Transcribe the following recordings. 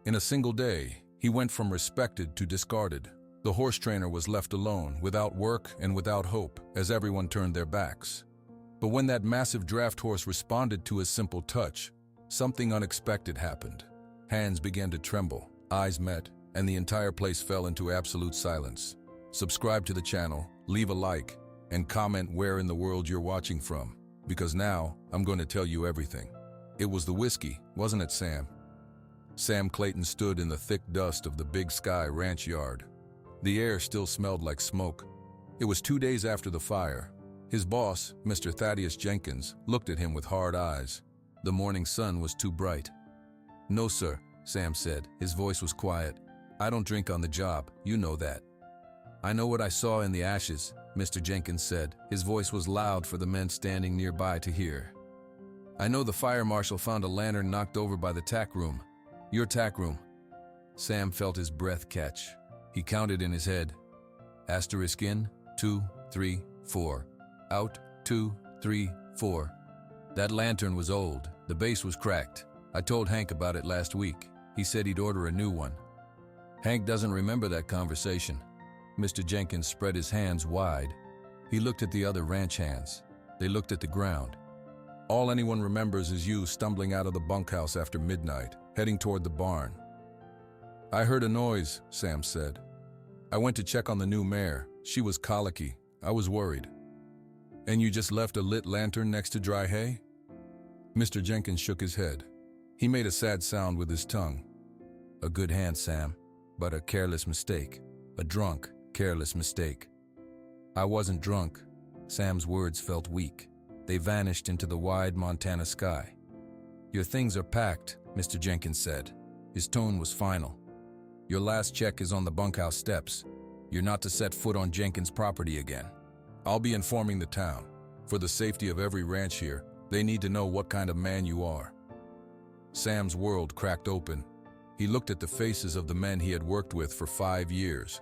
In a single day, he went from respected to discarded. The horse trainer was left alone, without work and without hope, as everyone turned their backs. But when that massive draft horse responded to his simple touch, something unexpected happened. Hands began to tremble, eyes met, and the entire place fell into absolute silence. Subscribe to the channel, leave a like, and comment where in the world you're watching from, because now I'm going to tell you everything. It was the whiskey, wasn't it, Sam? Sam Clayton stood in the thick dust of the Big Sky Ranch yard. The air still smelled like smoke. It was 2 days after the fire. His boss, Mr. Thaddeus Jenkins, looked at him with hard eyes. The morning sun was too bright. "No, sir," Sam said. His voice was quiet. "I don't drink on the job, you know that." "I know what I saw in the ashes," Mr. Jenkins said. His voice was loud for the men standing nearby to hear. "I know the fire marshal found a lantern knocked over by the tack room. Your tack room." Sam felt his breath catch. He counted in his head. Asterisk in, 2, 3, 4. Out, 2, 3, 4. That lantern was old. The base was cracked. I told Hank about it last week. He said he'd order a new one. Hank doesn't remember that conversation. Mr. Jenkins spread his hands wide. He looked at the other ranch hands. They looked at the ground. "All anyone remembers is you stumbling out of the bunkhouse after midnight, heading toward the barn." "I heard a noise," Sam said. "I went to check on the new mare. She was colicky. I was worried." "And you just left a lit lantern next to dry hay?" Mr. Jenkins shook his head. He made a sad sound with his tongue. "A good hand, Sam, but a careless mistake. A drunk, careless mistake." "I wasn't drunk." Sam's words felt weak. They vanished into the wide Montana sky. "Your things are packed," Mr. Jenkins said. His tone was final. "Your last check is on the bunkhouse steps. You're not to set foot on Jenkins' property again. I'll be informing the town. For the safety of every ranch here, they need to know what kind of man you are." Sam's world cracked open. He looked at the faces of the men he had worked with for 5 years.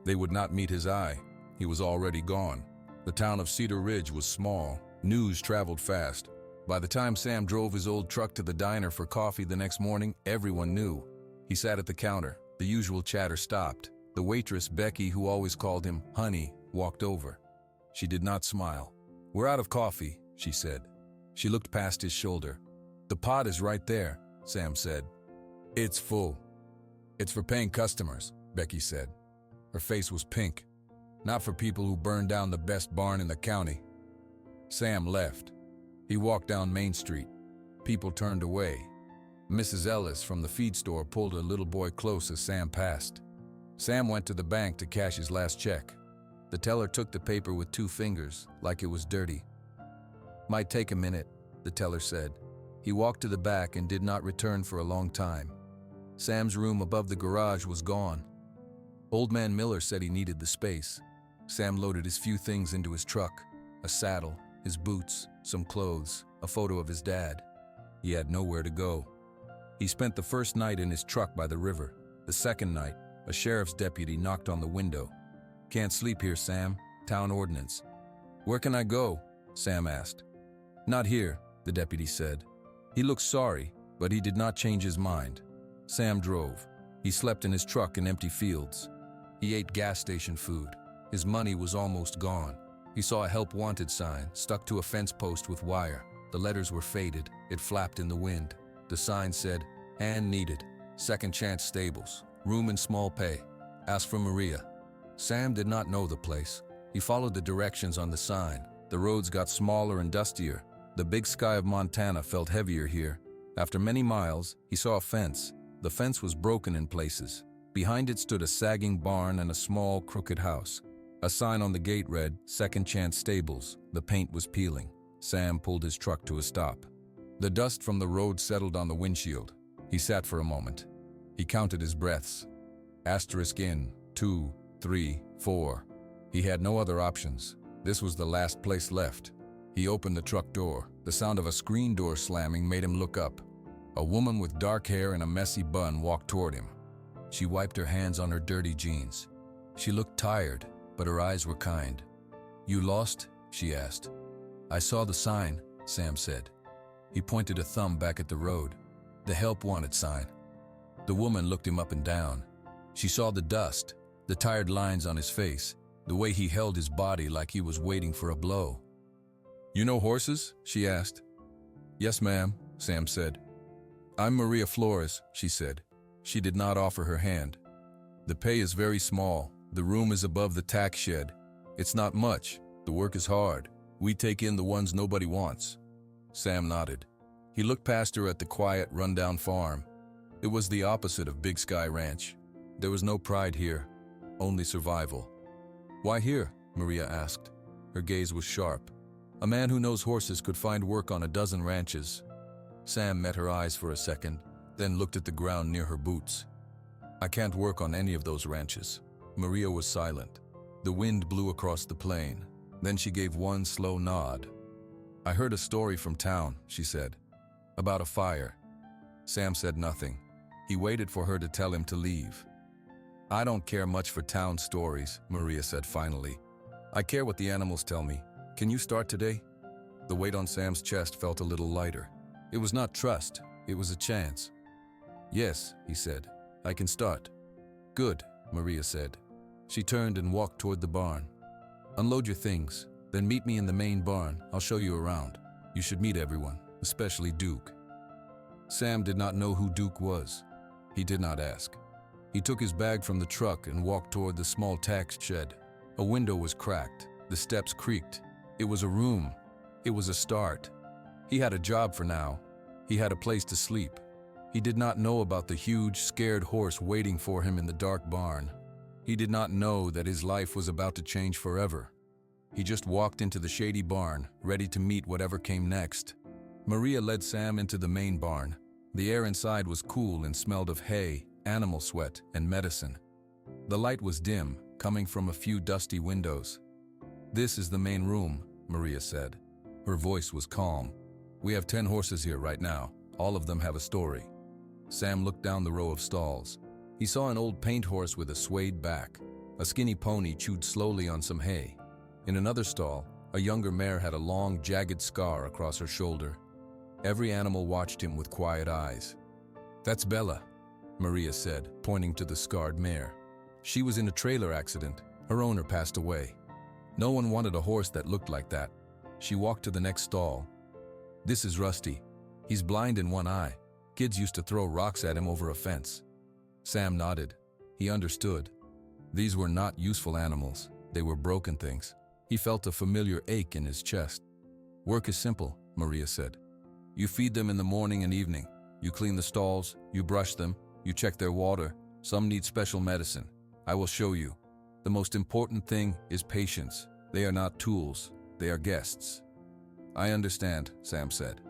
They would not meet his eye. He was already gone. The town of Cedar Ridge was small. News traveled fast. By the time Sam drove his old truck to the diner for coffee the next morning, everyone knew. He sat at the counter. The usual chatter stopped. The waitress, Becky, who always called him Honey, walked over. She did not smile. "We're out of coffee," she said. She looked past his shoulder. "The pot is right there," Sam said. "It's full." "It's for paying customers," Becky said. Her face was pink. "Not for people who burned down the best barn in the county." Sam left. He walked down Main Street. People turned away. Mrs. Ellis from the feed store pulled her little boy close as Sam passed. Sam went to the bank to cash his last check. The teller took the paper with 2 fingers, like it was dirty. "Might take a minute," the teller said. He walked to the back and did not return for a long time. Sam's room above the garage was gone. Old Man Miller said he needed the space. Sam loaded his few things into his truck: a saddle, his boots, some clothes, a photo of his dad. He had nowhere to go. He spent the first night in his truck by the river. The second night, a sheriff's deputy knocked on the window. "Can't sleep here, Sam. Town ordinance." "Where can I go?" Sam asked. "Not here," the deputy said. He looked sorry, but he did not change his mind. Sam drove. He slept in his truck in empty fields. He ate gas station food. His money was almost gone. He saw a help wanted sign stuck to a fence post with wire. The letters were faded. It flapped in the wind. The sign said, "Hand needed. Second Chance Stables. Room in small pay. Ask for Maria." Sam did not know the place. He followed the directions on the sign. The roads got smaller and dustier. The Big Sky of Montana felt heavier here. After many miles, he saw a fence. The fence was broken in places. Behind it stood a sagging barn and a small, crooked house. A sign on the gate read, "Second Chance Stables." The paint was peeling. Sam pulled his truck to a stop. The dust from the road settled on the windshield. He sat for a moment. He counted his breaths. Asterisk in, 2, 3, 4. He had no other options. This was the last place left. He opened the truck door. The sound of a screen door slamming made him look up. A woman with dark hair and a messy bun walked toward him. She wiped her hands on her dirty jeans. She looked tired, but her eyes were kind. "You lost?" she asked. "I saw the sign," Sam said. He pointed a thumb back at the road. "The help wanted sign." The woman looked him up and down. She saw the dust, the tired lines on his face, the way he held his body like he was waiting for a blow. "You know horses?" she asked. "Yes, ma'am," Sam said. "I'm Maria Flores," she said. She did not offer her hand. "The pay is very small. The room is above the tack shed. It's not much. The work is hard. We take in the ones nobody wants." Sam nodded. He looked past her at the quiet, rundown farm. It was the opposite of Big Sky Ranch. There was no pride here, only survival. "Why here?" Maria asked. Her gaze was sharp. A man who knows horses could find work on a dozen ranches. Sam met her eyes for a second, then looked at the ground near her boots. "I can't work on any of those ranches." Maria was silent. The wind blew across the plain. Then she gave one slow nod. "I heard a story from town," she said, "about a fire." Sam said nothing. He waited for her to tell him to leave. "I don't care much for town stories," Maria said finally. "I care what the animals tell me. Can you start today?" The weight on Sam's chest felt a little lighter. It was not trust, it was a chance. "Yes," he said, "I can start." "Good," Maria said. She turned and walked toward the barn. "Unload your things, then meet me in the main barn. I'll show you around. You should meet everyone, especially Duke." Sam did not know who Duke was. He did not ask. He took his bag from the truck and walked toward the small tack shed. A window was cracked. The steps creaked. It was a room. It was a start. He had a job for now. He had a place to sleep. He did not know about the huge, scared horse waiting for him in the dark barn. He did not know that his life was about to change forever. He just walked into the shady barn, ready to meet whatever came next. Maria led Sam into the main barn. The air inside was cool and smelled of hay, animal sweat, and medicine. The light was dim, coming from a few dusty windows. "This is the main room," Maria said. Her voice was calm. "We have 10 horses here right now. All of them have a story." Sam looked down the row of stalls. He saw an old paint horse with a swayed back. A skinny pony chewed slowly on some hay. In another stall, a younger mare had a long, jagged scar across her shoulder. Every animal watched him with quiet eyes. "That's Bella," Maria said, pointing to the scarred mare. "She was in a trailer accident. Her owner passed away. No one wanted a horse that looked like that." She walked to the next stall. "This is Rusty. He's blind in one eye. Kids used to throw rocks at him over a fence." Sam nodded. He understood. These were not useful animals. They were broken things. He felt a familiar ache in his chest. "Work is simple," Maria said. "You feed them in the morning and evening. You clean the stalls, you brush them, you check their water. Some need special medicine. I will show you. The most important thing is patience. They are not tools, they are guests." "I understand," Sam said.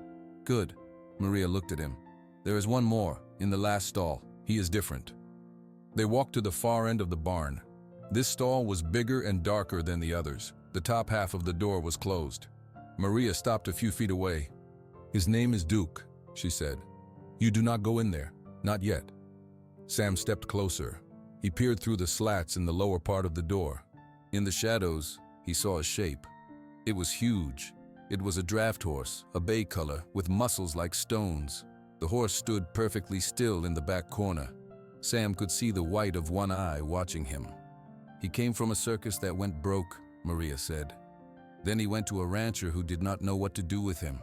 "Good." Maria looked at him. "There is one more, in the last stall. He is different." They walked to the far end of the barn. This stall was bigger and darker than the others. The top half of the door was closed. Maria stopped a few feet away. "His name is Duke," she said. "You do not go in there, not yet." Sam stepped closer. He peered through the slats in the lower part of the door. In the shadows, he saw a shape. It was huge. It was a draft horse, a bay color, with muscles like stones. The horse stood perfectly still in the back corner. Sam could see the white of one eye watching him. "He came from a circus that went broke," Maria said. "Then he went to a rancher who did not know what to do with him.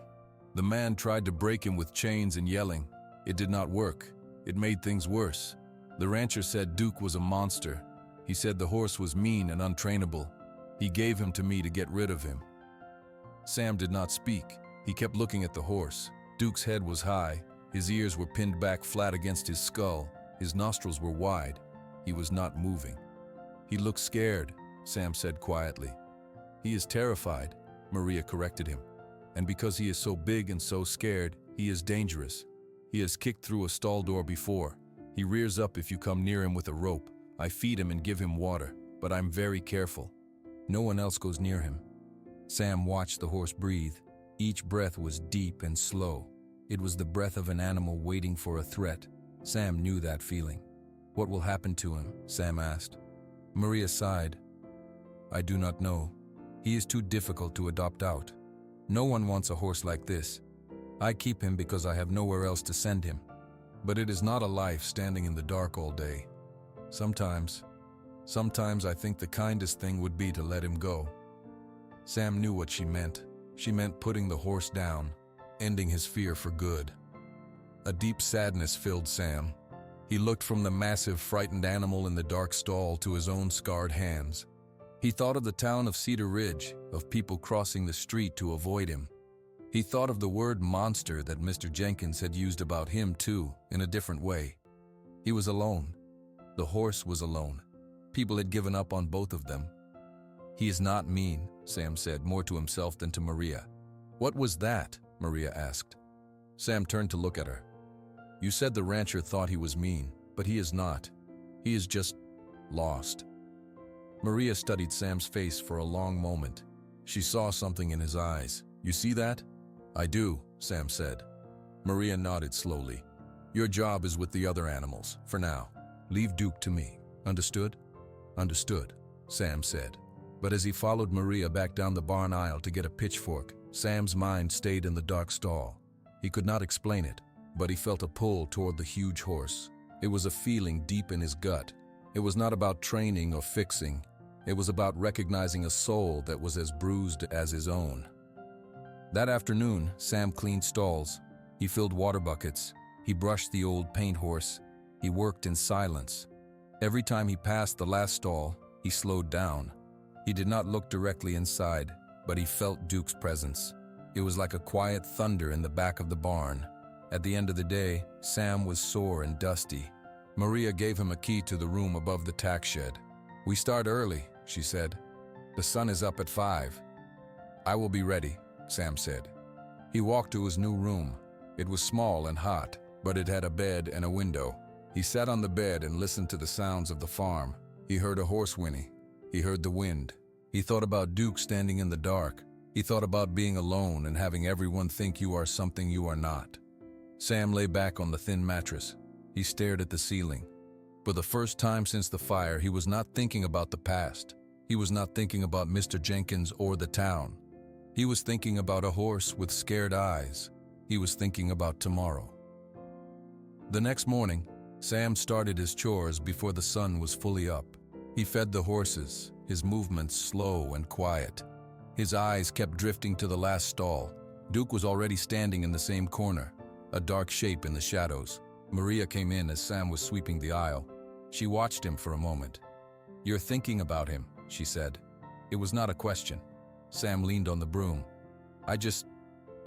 The man tried to break him with chains and yelling. It did not work. It made things worse. The rancher said Duke was a monster. He said the horse was mean and untrainable. He gave him to me to get rid of him." Sam did not speak. He kept looking at the horse. Duke's head was high. His ears were pinned back flat against his skull. His nostrils were wide. He was not moving. "He looks scared," Sam said quietly. "He is terrified," Maria corrected him. "And because he is so big and so scared, he is dangerous. He has kicked through a stall door before. He rears up if you come near him with a rope. I feed him and give him water, but I'm very careful. No one else goes near him." Sam watched the horse breathe. Each breath was deep and slow. It was the breath of an animal waiting for a threat. Sam knew that feeling. "What will happen to him?" Sam asked. Maria sighed. "I do not know. He is too difficult to adopt out. No one wants a horse like this. I keep him because I have nowhere else to send him." But it is not a life standing in the dark all day. Sometimes I think the kindest thing would be to let him go." Sam knew what she meant. She meant putting the horse down, ending his fear for good. A deep sadness filled Sam. He looked from the massive, frightened animal in the dark stall to his own scarred hands. He thought of the town of Cedar Ridge, of people crossing the street to avoid him. He thought of the word monster that Mr. Jenkins had used about him too, in a different way. He was alone. The horse was alone. People had given up on both of them. "He is not mean," Sam said, more to himself than to Maria. "What was that?" Maria asked. Sam turned to look at her. "You said the rancher thought he was mean, but he is not. He is just lost." Maria studied Sam's face for a long moment. She saw something in his eyes. "You see that?" "I do," Sam said. Maria nodded slowly. "Your job is with the other animals, for now. Leave Duke to me. Understood?" "Understood," Sam said. But as he followed Maria back down the barn aisle to get a pitchfork, Sam's mind stayed in the dark stall. He could not explain it, but he felt a pull toward the huge horse. It was a feeling deep in his gut. It was not about training or fixing. It was about recognizing a soul that was as bruised as his own. That afternoon, Sam cleaned stalls. He filled water buckets. He brushed the old paint horse. He worked in silence. Every time he passed the last stall, he slowed down. He did not look directly inside, but he felt Duke's presence. It was like a quiet thunder in the back of the barn. At the end of the day, Sam was sore and dusty. Maria gave him a key to the room above the tack shed. "We start early," she said. "The sun is up at 5. "I will be ready," Sam said. He walked to his new room. It was small and hot, but it had a bed and a window. He sat on the bed and listened to the sounds of the farm. He heard a horse whinny. He heard the wind. He thought about Duke standing in the dark. He thought about being alone and having everyone think you are something you are not. Sam lay back on the thin mattress. He stared at the ceiling. For the first time since the fire, he was not thinking about the past. He was not thinking about Mr. Jenkins or the town. He was thinking about a horse with scared eyes. He was thinking about tomorrow. The next morning, Sam started his chores before the sun was fully up. He fed the horses, his movements slow and quiet. His eyes kept drifting to the last stall. Duke was already standing in the same corner, a dark shape in the shadows. Maria came in as Sam was sweeping the aisle. She watched him for a moment. "You're thinking about him," she said. It was not a question. Sam leaned on the broom. I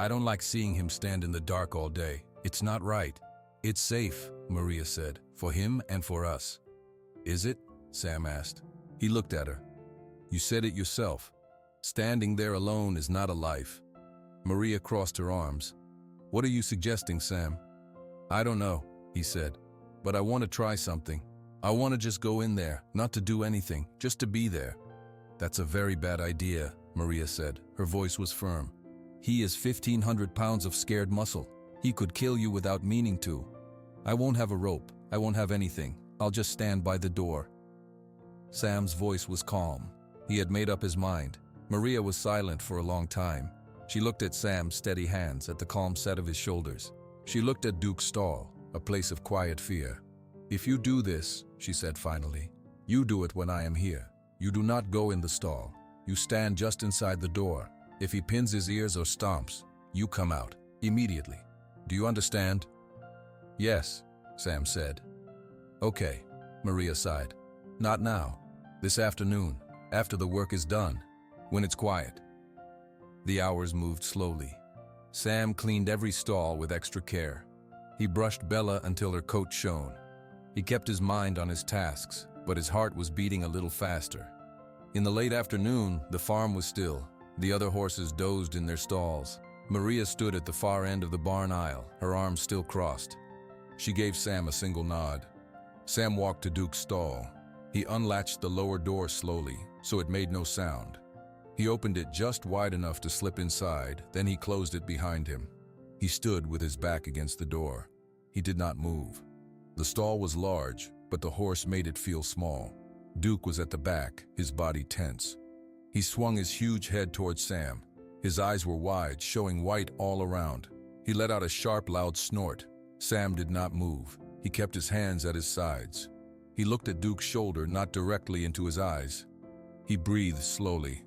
don't like seeing him stand in the dark all day. It's not right." "It's safe," Maria said, "for him and for us." "Is it?" Sam asked. He looked at her. "You said it yourself. Standing there alone is not a life." Maria crossed her arms. "What are you suggesting, Sam?" "I don't know," he said, "but I want to try something. I want to just go in there, not to do anything, just to be there." "That's a very bad idea," Maria said. Her voice was firm. "He is 1,500 pounds of scared muscle. He could kill you without meaning to. I won't have a rope. I won't have anything. I'll just stand by the door." Sam's voice was calm. He had made up his mind. Maria was silent for a long time. She looked at Sam's steady hands, at the calm set of his shoulders. She looked at Duke's stall, a place of quiet fear. "If you do this," she said finally, "you do it when I am here. You do not go in the stall. You stand just inside the door. If he pins his ears or stomps, you come out, immediately. Do you understand?" "Yes," Sam said. "Okay," Maria sighed. "Not now. This afternoon, after the work is done, when it's quiet." The hours moved slowly. Sam cleaned every stall with extra care. He brushed Bella until her coat shone. He kept his mind on his tasks, but his heart was beating a little faster. In the late afternoon, the farm was still. The other horses dozed in their stalls. Maria stood at the far end of the barn aisle, her arms still crossed. She gave Sam a single nod. Sam walked to Duke's stall. He unlatched the lower door slowly, so it made no sound. He opened it just wide enough to slip inside, then he closed it behind him. He stood with his back against the door. He did not move. The stall was large, but the horse made it feel small. Duke was at the back, his body tense. He swung his huge head towards Sam. His eyes were wide, showing white all around. He let out a sharp, loud snort. Sam did not move. He kept his hands at his sides. He looked at Duke's shoulder, not directly into his eyes. He breathed slowly.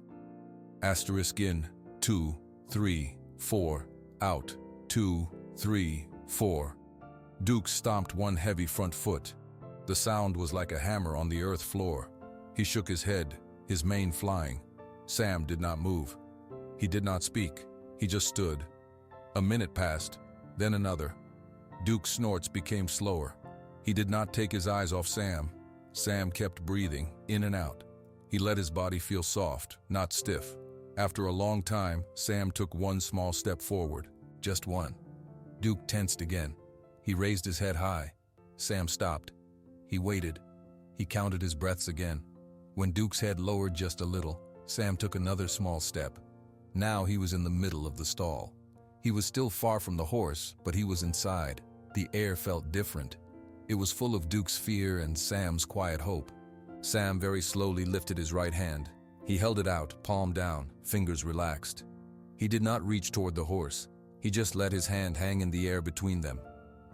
Asterisk in, 2, 3, 4, out, 2, 3, 4. Duke stomped one heavy front foot. The sound was like a hammer on the earth floor. He shook his head, his mane flying. Sam did not move. He did not speak. He just stood. A minute passed, then another. Duke's snorts became slower. He did not take his eyes off Sam. Sam kept breathing, in and out. He let his body feel soft, not stiff. After a long time, Sam took one small step forward. Just one. Duke tensed again. He raised his head high. Sam stopped. He waited. He counted his breaths again. When Duke's head lowered just a little, Sam took another small step. Now he was in the middle of the stall. He was still far from the horse, but he was inside. The air felt different. It was full of Duke's fear and Sam's quiet hope. Sam very slowly lifted his right hand. He held it out, palm down, fingers relaxed. He did not reach toward the horse. He just let his hand hang in the air between them.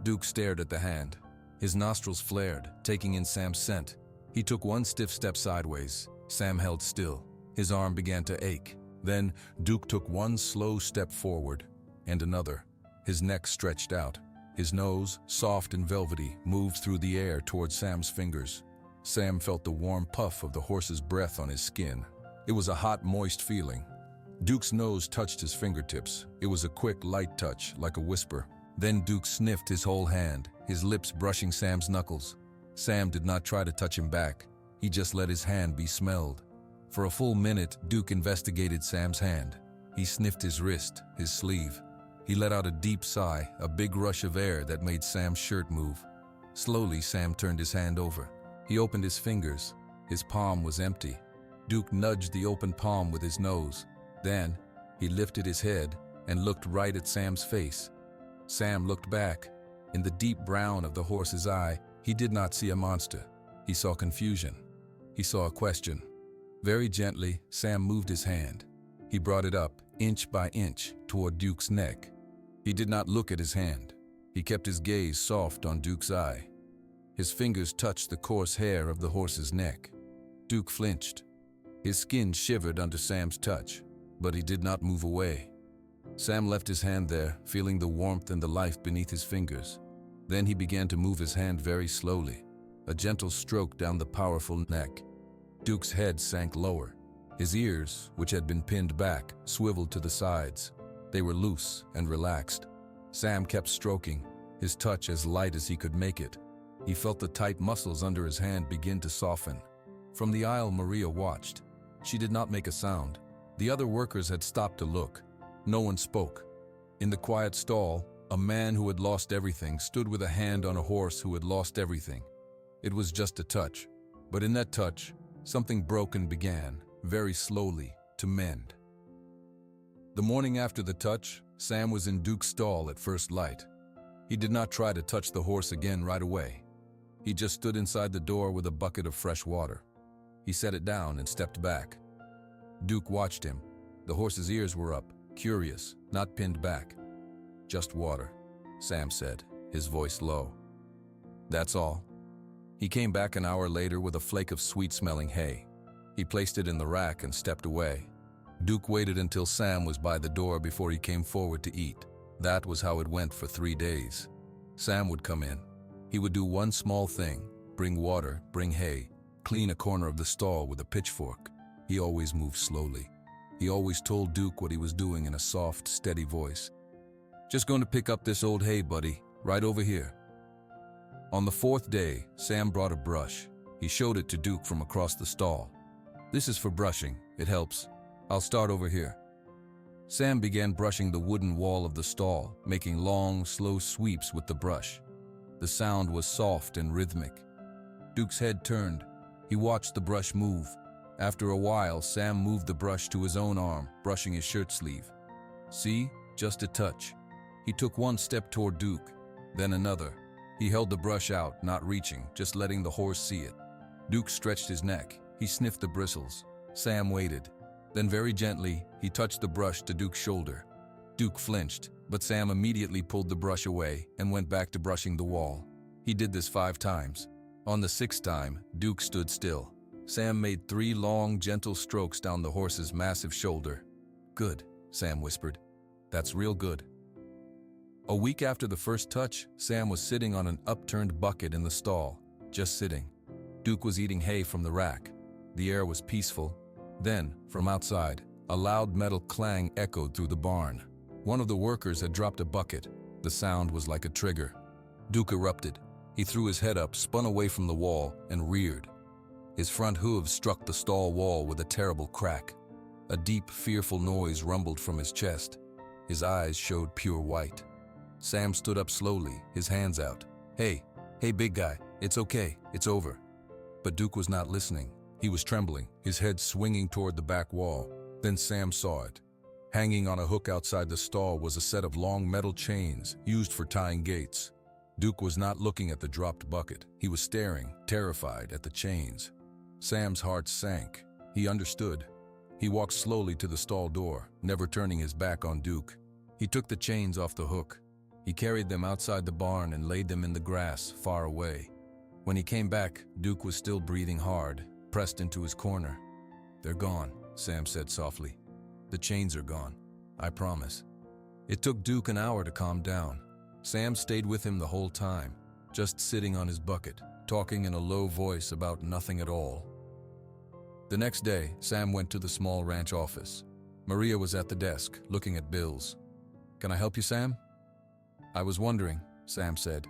Duke stared at the hand. His nostrils flared, taking in Sam's scent. He took one stiff step sideways. Sam held still. His arm began to ache. Then Duke took one slow step forward, and another. His neck stretched out. His nose, soft and velvety, moved through the air toward Sam's fingers. Sam felt the warm puff of the horse's breath on his skin. It was a hot, moist feeling. Duke's nose touched his fingertips. It was a quick, light touch, like a whisper. Then Duke sniffed his whole hand, his lips brushing Sam's knuckles. Sam did not try to touch him back. He just let his hand be smelled. For a full minute, Duke investigated Sam's hand. He sniffed his wrist, his sleeve. He let out a deep sigh, a big rush of air that made Sam's shirt move. Slowly, Sam turned his hand over. He opened his fingers. His palm was empty. Duke nudged the open palm with his nose. Then, he lifted his head and looked right at Sam's face. Sam looked back. In the deep brown of the horse's eye, he did not see a monster. He saw confusion. He saw a question. Very gently, Sam moved his hand. He brought it up, inch by inch, toward Duke's neck. He did not look at his hand. He kept his gaze soft on Duke's eye. His fingers touched the coarse hair of the horse's neck. Duke flinched. His skin shivered under Sam's touch, but he did not move away. Sam left his hand there, feeling the warmth and the life beneath his fingers. Then he began to move his hand very slowly, a gentle stroke down the powerful neck. Duke's head sank lower. His ears, which had been pinned back, swiveled to the sides. They were loose and relaxed. Sam kept stroking, his touch as light as he could make it. He felt the tight muscles under his hand begin to soften. From the aisle, Maria watched. She did not make a sound. The other workers had stopped to look. No one spoke. In the quiet stall, a man who had lost everything stood with a hand on a horse who had lost everything. It was just a touch, but in that touch, something broken began, very slowly, to mend. The morning after the touch, Sam was in Duke's stall at first light. He did not try to touch the horse again right away. He just stood inside the door with a bucket of fresh water. He set it down and stepped back. Duke watched him. The horse's ears were up, curious, not pinned back. "Just water," Sam said, his voice low. "That's all." He came back an hour later with a flake of sweet-smelling hay. He placed it in the rack and stepped away. Duke waited until Sam was by the door before he came forward to eat. That was how it went for 3 days. Sam would come in. He would do one small thing: bring water, bring hay, clean a corner of the stall with a pitchfork. He always moved slowly. He always told Duke what he was doing in a soft, steady voice. "Just going to pick up this old hay, buddy, right over here." On the 4th day, Sam brought a brush. He showed it to Duke from across the stall. "This is for brushing. It helps. I'll start over here." Sam began brushing the wooden wall of the stall, making long, slow sweeps with the brush. The sound was soft and rhythmic. Duke's head turned. He watched the brush move. After a while, Sam moved the brush to his own arm, brushing his shirt sleeve. "See? Just a touch." He took one step toward Duke, then another. He held the brush out, not reaching, just letting the horse see it. Duke stretched his neck. He sniffed the bristles. Sam waited. Then very gently, he touched the brush to Duke's shoulder. Duke flinched. But Sam immediately pulled the brush away and went back to brushing the wall. He did this 5 times. On the 6th time, Duke stood still. Sam made 3 long, gentle strokes down the horse's massive shoulder. "Good," Sam whispered. "That's real good." A week after the first touch, Sam was sitting on an upturned bucket in the stall, just sitting. Duke was eating hay from the rack. The air was peaceful. Then, from outside, a loud metal clang echoed through the barn. One of the workers had dropped a bucket. The sound was like a trigger. Duke erupted. He threw his head up, spun away from the wall, and reared. His front hooves struck the stall wall with a terrible crack. A deep, fearful noise rumbled from his chest. His eyes showed pure white. Sam stood up slowly, his hands out. Hey, big guy, it's okay, it's over." But Duke was not listening. He was trembling, his head swinging toward the back wall. Then Sam saw it. Hanging on a hook outside the stall was a set of long metal chains used for tying gates. Duke was not looking at the dropped bucket. He was staring, terrified, at the chains. Sam's heart sank. He understood. He walked slowly to the stall door, never turning his back on Duke. He took the chains off the hook. He carried them outside the barn and laid them in the grass, far away. When he came back, Duke was still breathing hard, pressed into his corner. "They're gone," Sam said softly. "The chains are gone. I promise." It took Duke an hour to calm down. Sam stayed with him the whole time, just sitting on his bucket, talking in a low voice about nothing at all. The next day, Sam went to the small ranch office. Maria was at the desk, looking at bills. "Can I help you, Sam?" "I was wondering," Sam said.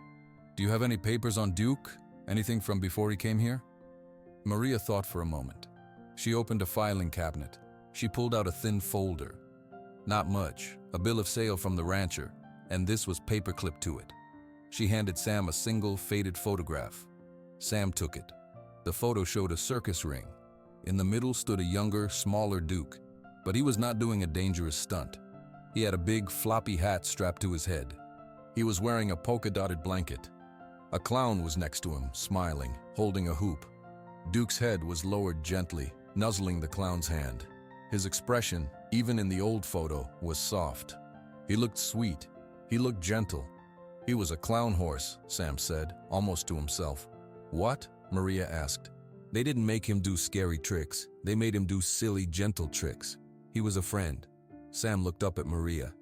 "Do you have any papers on Duke? Anything from before he came here?" Maria thought for a moment. She opened a filing cabinet. She pulled out a thin folder. Not much, a bill of sale from the rancher, and this was paper-clipped to it. She handed Sam a single, faded photograph. Sam took it. The photo showed a circus ring. In the middle stood a younger, smaller Duke, but he was not doing a dangerous stunt. He had a big, floppy hat strapped to his head. He was wearing a polka-dotted blanket. A clown was next to him, smiling, holding a hoop. Duke's head was lowered gently, nuzzling the clown's hand. His expression, even in the old photo, was soft. He looked sweet. He looked gentle. He was a clown horse, Sam said, almost to himself. "What?" Maria asked. "They didn't make him do scary tricks. They made him do silly, gentle tricks. He was a friend." Sam looked up at Maria.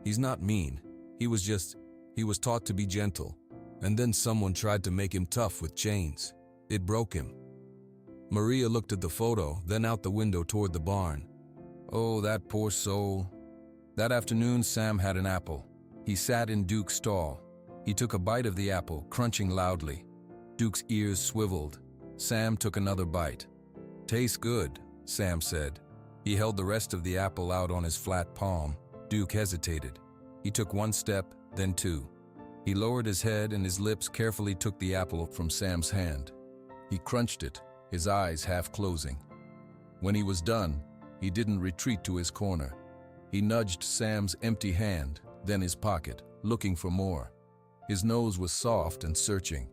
"He's not mean. He was taught to be gentle. And then someone tried to make him tough with chains. It broke him." Maria looked at the photo, then out the window toward the barn. "Oh, that poor soul." That afternoon, Sam had an apple. He sat in Duke's stall. He took a bite of the apple, crunching loudly. Duke's ears swiveled. Sam took another bite. "Tastes good," Sam said. He held the rest of the apple out on his flat palm. Duke hesitated. He took one step, then 2. He lowered his head and his lips carefully took the apple from Sam's hand. He crunched it, his eyes half closing. When he was done, he didn't retreat to his corner. He nudged Sam's empty hand, then his pocket, looking for more. His nose was soft and searching.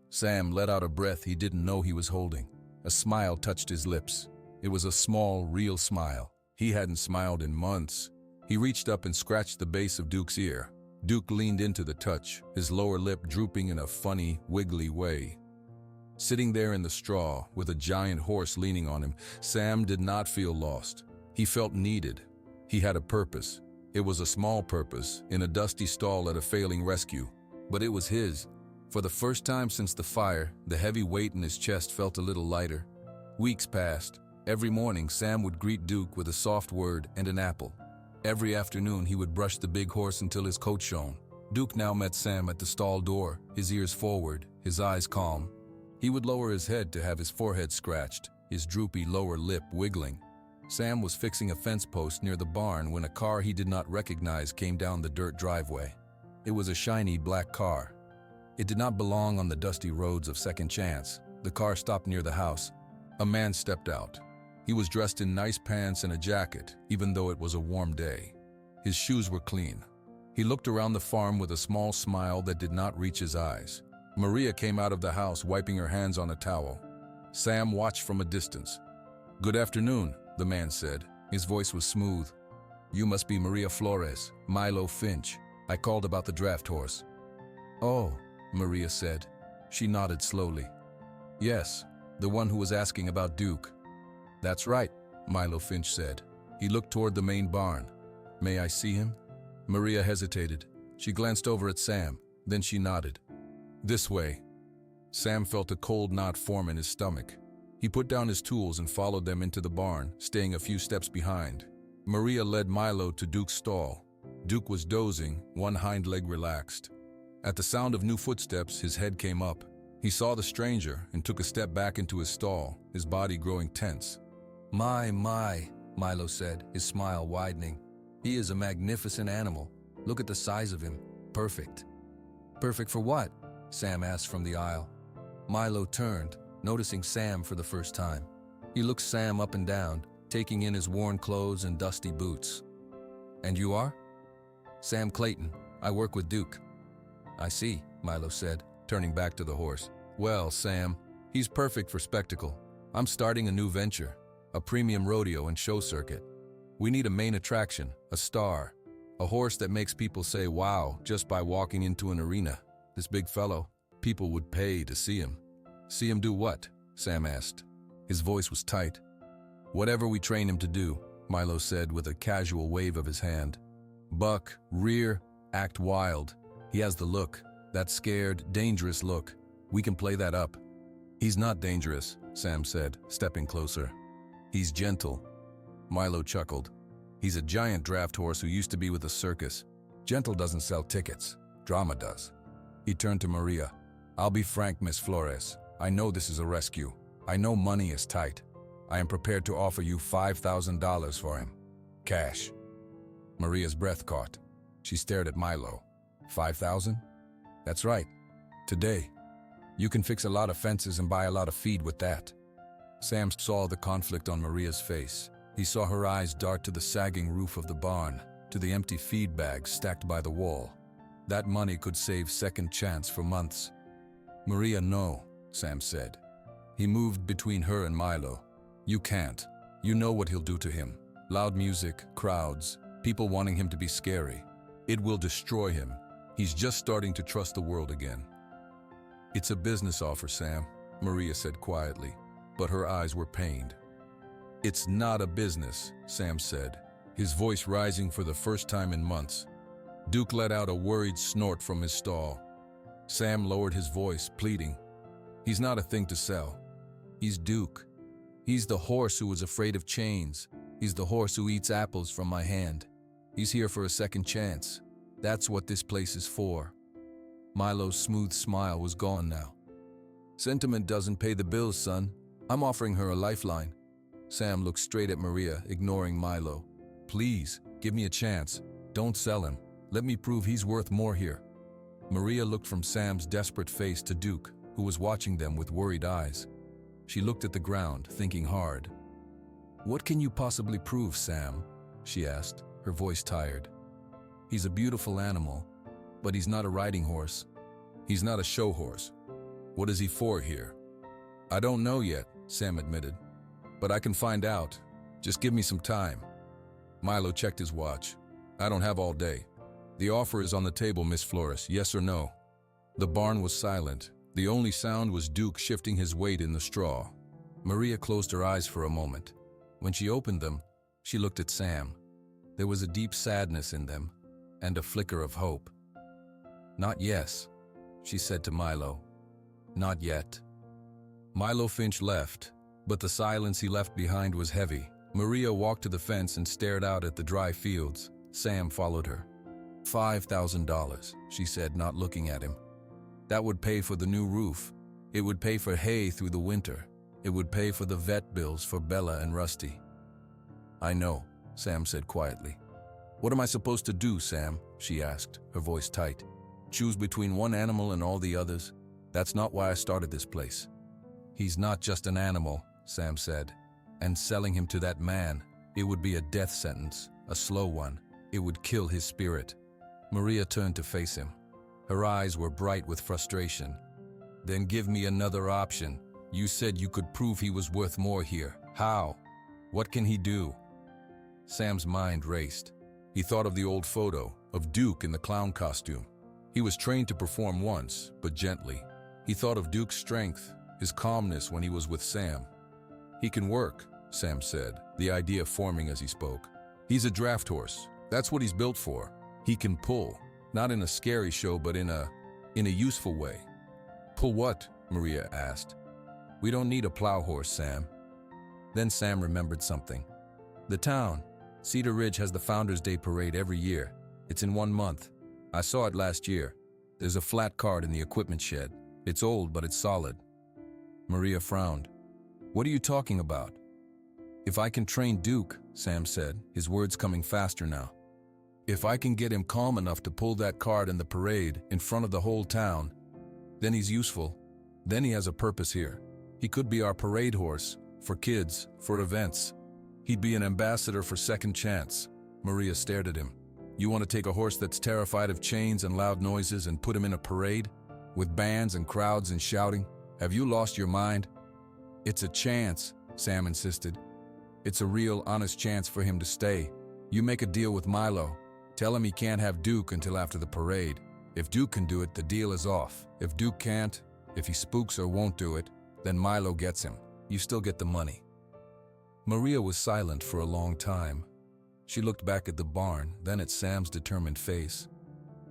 Sam let out a breath he didn't know he was holding. A smile touched his lips. It was a small, real smile. He hadn't smiled in months. He reached up and scratched the base of Duke's ear. Duke leaned into the touch, his lower lip drooping in a funny, wiggly way. Sitting there in the straw, with a giant horse leaning on him, Sam did not feel lost. He felt needed. He had a purpose. It was a small purpose, in a dusty stall at a failing rescue. But it was his. For the first time since the fire, the heavy weight in his chest felt a little lighter. Weeks passed. Every morning, Sam would greet Duke with a soft word and an apple. Every afternoon, he would brush the big horse until his coat shone. Duke now met Sam at the stall door, his ears forward, his eyes calm. He would lower his head to have his forehead scratched, his droopy lower lip wiggling. Sam was fixing a fence post near the barn when a car he did not recognize came down the dirt driveway. It was a shiny black car. It did not belong on the dusty roads of Second Chance. The car stopped near the house. A man stepped out. He was dressed in nice pants and a jacket, even though it was a warm day. His shoes were clean. He looked around the farm with a small smile that did not reach his eyes. Maria came out of the house, wiping her hands on a towel. Sam watched from a distance. "Good afternoon," the man said. His voice was smooth. "You must be Maria Flores, Milo Finch." I called about the draft horse. Oh, Maria said. She nodded slowly. Yes, the one who was asking about Duke. That's right, Milo Finch said. He looked toward the main barn. May I see him? Maria hesitated. She glanced over at Sam, then she nodded. This way. Sam felt a cold knot form in his stomach. He put down his tools and followed them into the barn, staying a few steps behind. Maria led Milo to Duke's stall. Duke was dozing, one hind leg relaxed. At the sound of new footsteps, his head came up. He saw the stranger and took a step back into his stall, his body growing tense. My, Milo said, his smile widening. He is a magnificent animal. Look at the size of him. Perfect. Perfect for what? Sam asked from the aisle. Milo turned, noticing Sam for the first time. He looked Sam up and down, taking in his worn clothes and dusty boots. And you are? Sam Clayton. I work with Duke. I see, Milo said, turning back to the horse. Well, Sam, he's perfect for spectacle. I'm starting a new venture, a premium rodeo and show circuit. We need a main attraction, a star, a horse that makes people say wow just by walking into an arena. This big fellow, people would pay to see him. See him do what? Sam asked. His voice was tight. Whatever we train him to do, Milo said with a casual wave of his hand. Buck, rear, act wild. He has the look, that scared, dangerous look. We can play that up. He's not dangerous, Sam said, stepping closer. He's gentle. Milo chuckled. He's a giant draft horse who used to be with the circus. Gentle doesn't sell tickets. Drama does. He turned to Maria. I'll be frank, Miss Flores. I know this is a rescue. I know money is tight. I am prepared to offer you $5,000 for him. Cash. Maria's breath caught. She stared at Milo. 5,000? That's right. Today. You can fix a lot of fences and buy a lot of feed with that. Sam saw the conflict on Maria's face. He saw her eyes dart to the sagging roof of the barn, to the empty feed bags stacked by the wall. That money could save Second Chance for months. Maria, no, Sam said. He moved between her and Milo. You can't. You know what he'll do to him. Loud music, crowds, people wanting him to be scary. It will destroy him. He's just starting to trust the world again. It's a business offer, Sam, Maria said quietly, but her eyes were pained. It's not a business, Sam said, his voice rising for the first time in months. Duke let out a worried snort from his stall. Sam lowered his voice, pleading. He's not a thing to sell. He's Duke. He's the horse who was afraid of chains. He's the horse who eats apples from my hand. He's here for a second chance. That's what this place is for. Milo's smooth smile was gone now. Sentiment doesn't pay the bills, son. I'm offering her a lifeline. Sam looked straight at Maria, ignoring Milo. Please, give me a chance. Don't sell him. Let me prove he's worth more here. Maria looked from Sam's desperate face to Duke, who was watching them with worried eyes. She looked at the ground, thinking hard. What can you possibly prove, Sam? She asked, her voice tired. He's a beautiful animal, but he's not a riding horse. He's not a show horse. What is he for here? I don't know yet, Sam admitted. But I can find out. Just give me some time. Milo checked his watch. I don't have all day. The offer is on the table, Miss Flores, yes or no? The barn was silent. The only sound was Duke shifting his weight in the straw. Maria closed her eyes for a moment. When she opened them, she looked at Sam. There was a deep sadness in them, and a flicker of hope. Not yes, she said to Milo. Not yet. Milo Finch left, but the silence he left behind was heavy. Maria walked to the fence and stared out at the dry fields. Sam followed her. $5,000, she said, not looking at him. That would pay for the new roof. It would pay for hay through the winter. It would pay for the vet bills for Bella and Rusty. I know, Sam said quietly. What am I supposed to do, Sam? She asked, her voice tight. Choose between one animal and all the others? That's not why I started this place. He's not just an animal, Sam said. And selling him to that man, it would be a death sentence, a slow one. It would kill his spirit. Maria turned to face him. Her eyes were bright with frustration. Then give me another option. You said you could prove he was worth more here. How? What can he do? Sam's mind raced. He thought of the old photo, of Duke in the clown costume. He was trained to perform once, but gently. He thought of Duke's strength, his calmness when he was with Sam. "He can work," Sam said, the idea forming as he spoke. "He's a draft horse. That's what he's built for. He can pull, not in a scary show, but in a useful way." "Pull what?" Maria asked. "We don't need a plow horse, Sam." Then Sam remembered something. "The town, Cedar Ridge, has the Founders Day Parade every year. It's in 1 month. I saw it last year. There's a flat cart in the equipment shed. It's old, but it's solid." Maria frowned. "What are you talking about?" "If I can train Duke," Sam said, his words coming faster now. "If I can get him calm enough to pull that cart in the parade in front of the whole town, then he's useful. Then he has a purpose here. He could be our parade horse, for kids, for events. He'd be an ambassador for Second Chance." Maria stared at him. "You want to take a horse that's terrified of chains and loud noises and put him in a parade? With bands and crowds and shouting? Have you lost your mind?" "It's a chance," Sam insisted. "It's a real, honest chance for him to stay. You make a deal with Milo. Tell him he can't have Duke until after the parade. If Duke can do it, the deal is off. If Duke can't, if he spooks or won't do it, then Milo gets him. You still get the money." Maria was silent for a long time. She looked back at the barn, then at Sam's determined face.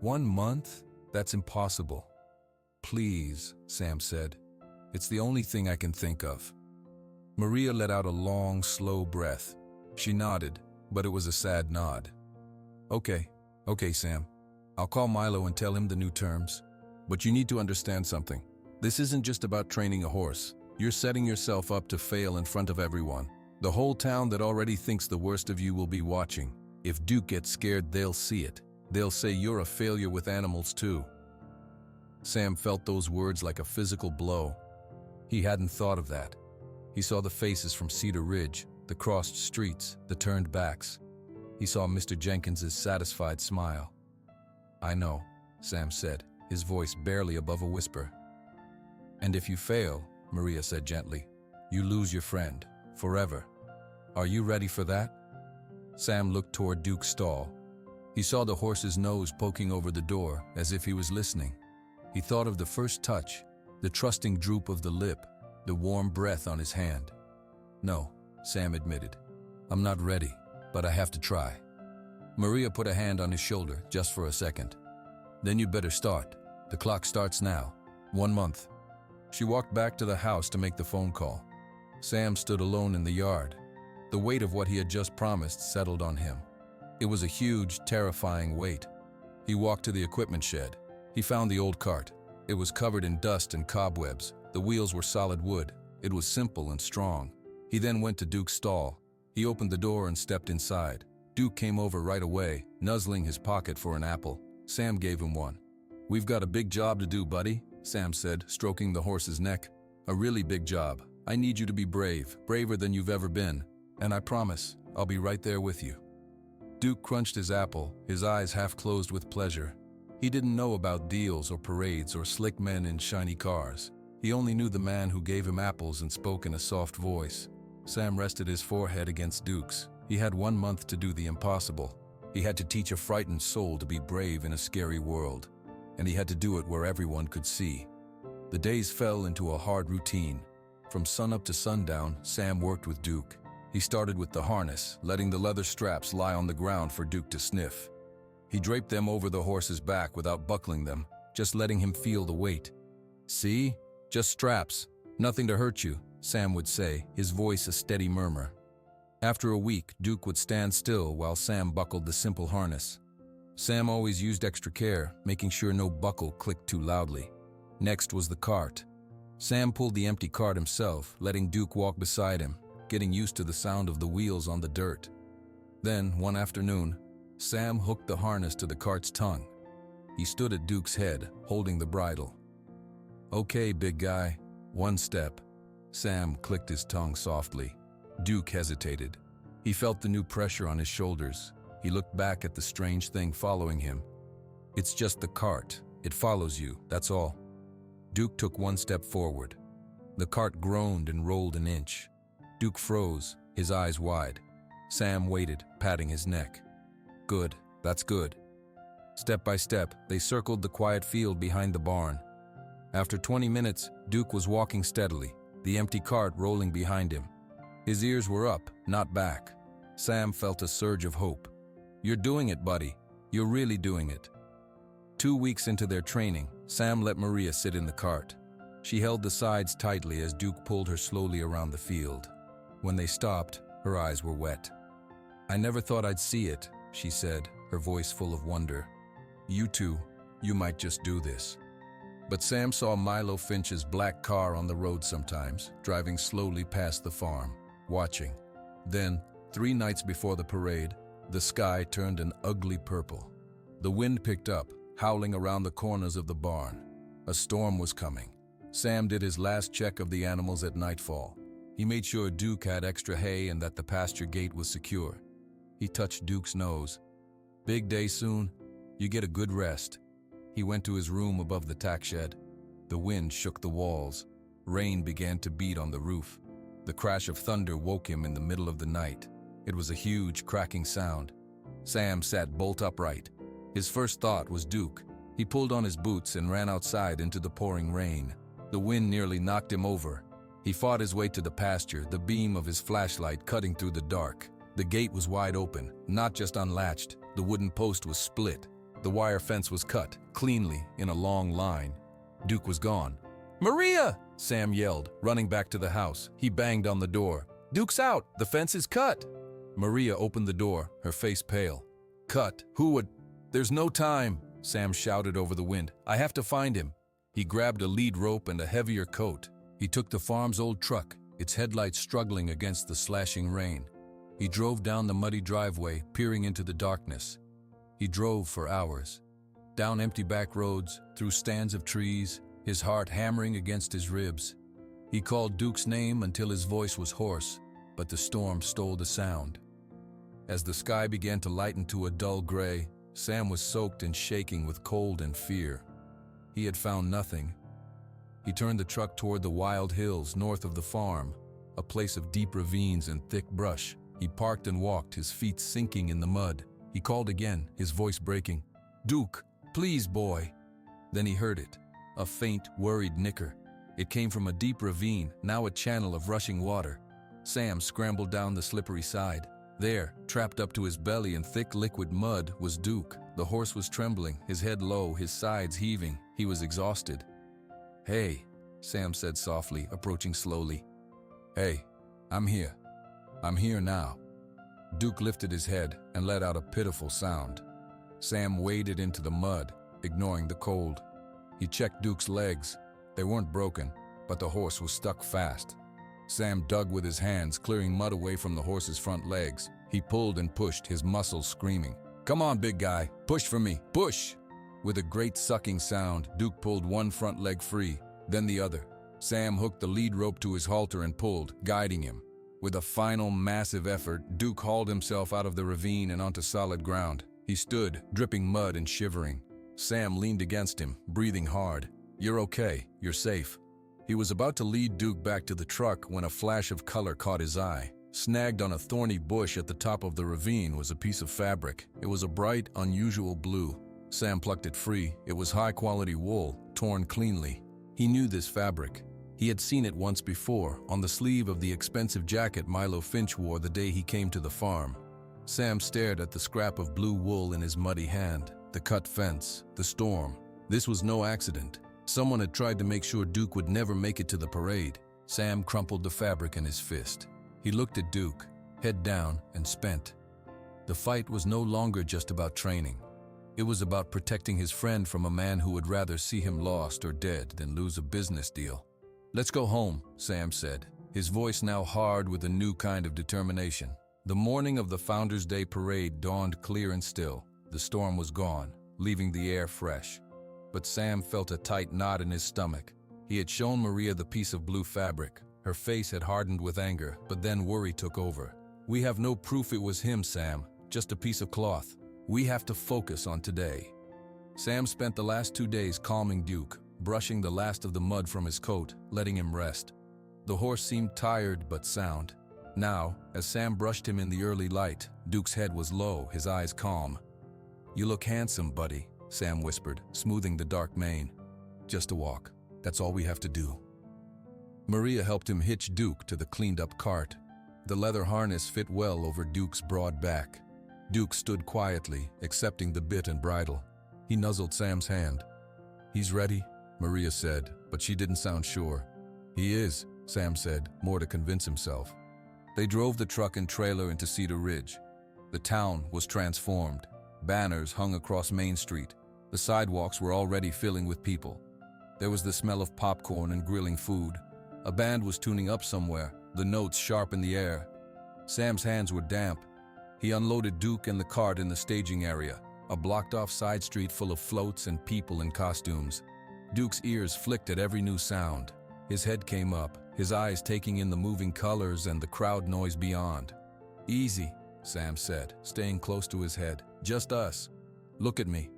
1 month? That's impossible. "Please," Sam said. "It's the only thing I can think of." Maria let out a long, slow breath. She nodded, but it was a sad nod. Okay, Sam. I'll call Milo and tell him the new terms. But you need to understand something. This isn't just about training a horse. You're setting yourself up to fail in front of everyone. The whole town that already thinks the worst of you will be watching. If Duke gets scared, they'll see it. They'll say you're a failure with animals too." Sam felt those words like a physical blow. He hadn't thought of that. He saw the faces from Cedar Ridge, the crossed streets, the turned backs. He saw Mr. Jenkins's satisfied smile. "I know," Sam said, his voice barely above a whisper. "And if you fail," Maria said gently, "you lose your friend, forever. Are you ready for that?" Sam looked toward Duke's stall. He saw the horse's nose poking over the door, as if he was listening. He thought of the first touch, the trusting droop of the lip, the warm breath on his hand. "No," Sam admitted. "I'm not ready, but I have to try." Maria put a hand on his shoulder, just for a second. "Then you better start. The clock starts now. 1 month." She walked back to the house to make the phone call. Sam stood alone in the yard. The weight of what he had just promised settled on him. It was a huge, terrifying weight. He walked to the equipment shed. He found the old cart. It was covered in dust and cobwebs. The wheels were solid wood. It was simple and strong. He then went to Duke's stall. He opened the door and stepped inside. Duke came over right away, nuzzling his pocket for an apple. Sam gave him one. "We've got a big job to do, buddy," Sam said, stroking the horse's neck. "A really big job. I need you to be brave, braver than you've ever been. And I promise, I'll be right there with you." Duke crunched his apple, his eyes half closed with pleasure. He didn't know about deals or parades or slick men in shiny cars. He only knew the man who gave him apples and spoke in a soft voice. Sam rested his forehead against Duke's. He had 1 month to do the impossible. He had to teach a frightened soul to be brave in a scary world. And he had to do it where everyone could see. The days fell into a hard routine. From sunup to sundown, Sam worked with Duke. He started with the harness, letting the leather straps lie on the ground for Duke to sniff. He draped them over the horse's back without buckling them, just letting him feel the weight. "See? Just straps. Nothing to hurt you," Sam would say, his voice a steady murmur. After a week, Duke would stand still while Sam buckled the simple harness. Sam always used extra care, making sure no buckle clicked too loudly. Next was the cart. Sam pulled the empty cart himself, letting Duke walk beside him, getting used to the sound of the wheels on the dirt. Then, one afternoon, Sam hooked the harness to the cart's tongue. He stood at Duke's head, holding the bridle. "Okay, big guy, 1 step." Sam clicked his tongue softly. Duke hesitated. He felt the new pressure on his shoulders. He looked back at the strange thing following him. "It's just the cart. It follows you, that's all." Duke took 1 step forward. The cart groaned and rolled an inch. Duke froze, his eyes wide. Sam waited, patting his neck. "Good, that's good." Step by step, they circled the quiet field behind the barn. After 20 minutes, Duke was walking steadily, the empty cart rolling behind him. His ears were up, not back. Sam felt a surge of hope. "You're doing it, buddy. You're really doing it." 2 weeks into their training, Sam let Maria sit in the cart. She held the sides tightly as Duke pulled her slowly around the field. When they stopped, her eyes were wet. "I never thought I'd see it," she said, her voice full of wonder. "You two, you might just do this." But Sam saw Milo Finch's black car on the road sometimes, driving slowly past the farm, watching. Then, 3 nights before the parade, the sky turned an ugly purple. The wind picked up, howling around the corners of the barn. A storm was coming. Sam did his last check of the animals at nightfall. He made sure Duke had extra hay and that the pasture gate was secure. He touched Duke's nose. "Big day soon. You get a good rest." He went to his room above the tack shed. The wind shook the walls. Rain began to beat on the roof. The crash of thunder woke him in the middle of the night. It was a huge, cracking sound. Sam sat bolt upright. His first thought was Duke. He pulled on his boots and ran outside into the pouring rain. The wind nearly knocked him over. He fought his way to the pasture, the beam of his flashlight cutting through the dark. The gate was wide open, not just unlatched. The wooden post was split. The wire fence was cut, cleanly, in a long line. Duke was gone. "Maria!" Sam yelled, running back to the house. He banged on the door. "Duke's out! The fence is cut!" Maria opened the door, her face pale. "Cut? Who would—" "There's no time!" Sam shouted over the wind. "I have to find him." He grabbed a lead rope and a heavier coat. He took the farm's old truck, its headlights struggling against the slashing rain. He drove down the muddy driveway, peering into the darkness. He drove for hours. Down empty back roads, through stands of trees, his heart hammering against his ribs. He called Duke's name until his voice was hoarse, but the storm stole the sound. As the sky began to lighten to a dull gray, Sam was soaked and shaking with cold and fear. He had found nothing. He turned the truck toward the wild hills north of the farm, a place of deep ravines and thick brush. He parked and walked, his feet sinking in the mud. He called again, his voice breaking. "Duke, please, boy." Then he heard it, a faint, worried nicker. It came from a deep ravine, now a channel of rushing water. Sam scrambled down the slippery side. There, trapped up to his belly in thick liquid mud, was Duke. The horse was trembling, his head low, his sides heaving. He was exhausted. "Hey," Sam said softly, approaching slowly. "Hey, I'm here. I'm here now." Duke lifted his head and let out a pitiful sound. Sam waded into the mud, ignoring the cold. He checked Duke's legs. They weren't broken, but the horse was stuck fast. Sam dug with his hands, clearing mud away from the horse's front legs. He pulled and pushed, his muscles screaming. "Come on, big guy, push for me, push!" With a great sucking sound, Duke pulled one front leg free, then the other. Sam hooked the lead rope to his halter and pulled, guiding him. With a final massive effort, Duke hauled himself out of the ravine and onto solid ground. He stood, dripping mud and shivering. Sam leaned against him, breathing hard. "You're okay, you're safe." He was about to lead Duke back to the truck when a flash of color caught his eye. Snagged on a thorny bush at the top of the ravine was a piece of fabric. It was a bright, unusual blue. Sam plucked it free. It was high-quality wool, torn cleanly. He knew this fabric. He had seen it once before, on the sleeve of the expensive jacket Milo Finch wore the day he came to the farm. Sam stared at the scrap of blue wool in his muddy hand, the cut fence, the storm. This was no accident. Someone had tried to make sure Duke would never make it to the parade. Sam crumpled the fabric in his fist. He looked at Duke, head down and spent. The fight was no longer just about training. It was about protecting his friend from a man who would rather see him lost or dead than lose a business deal. "Let's go home," Sam said, his voice now hard with a new kind of determination. The morning of the Founders' Day parade dawned clear and still. The storm was gone, leaving the air fresh. But Sam felt a tight knot in his stomach. He had shown Maria the piece of blue fabric. Her face had hardened with anger, but then worry took over. "We have no proof it was him, Sam, just a piece of cloth. We have to focus on today." Sam spent the last 2 days calming Duke, brushing the last of the mud from his coat, letting him rest. The horse seemed tired but sound. Now, as Sam brushed him in the early light, Duke's head was low, his eyes calm. "You look handsome, buddy," Sam whispered, smoothing the dark mane. "Just a walk. That's all we have to do." Maria helped him hitch Duke to the cleaned-up cart. The leather harness fit well over Duke's broad back. Duke stood quietly, accepting the bit and bridle. He nuzzled Sam's hand. "He's ready," Maria said, but she didn't sound sure. "He is," Sam said, more to convince himself. They drove the truck and trailer into Cedar Ridge. The town was transformed. Banners hung across Main Street. The sidewalks were already filling with people. There was the smell of popcorn and grilling food. A band was tuning up somewhere, the notes sharp in the air. Sam's hands were damp. He unloaded Duke and the cart in the staging area, a blocked-off side street full of floats and people in costumes. Duke's ears flicked at every new sound. His head came up, his eyes taking in the moving colors and the crowd noise beyond. "Easy," Sam said, staying close to his head. "Just us. Look at me."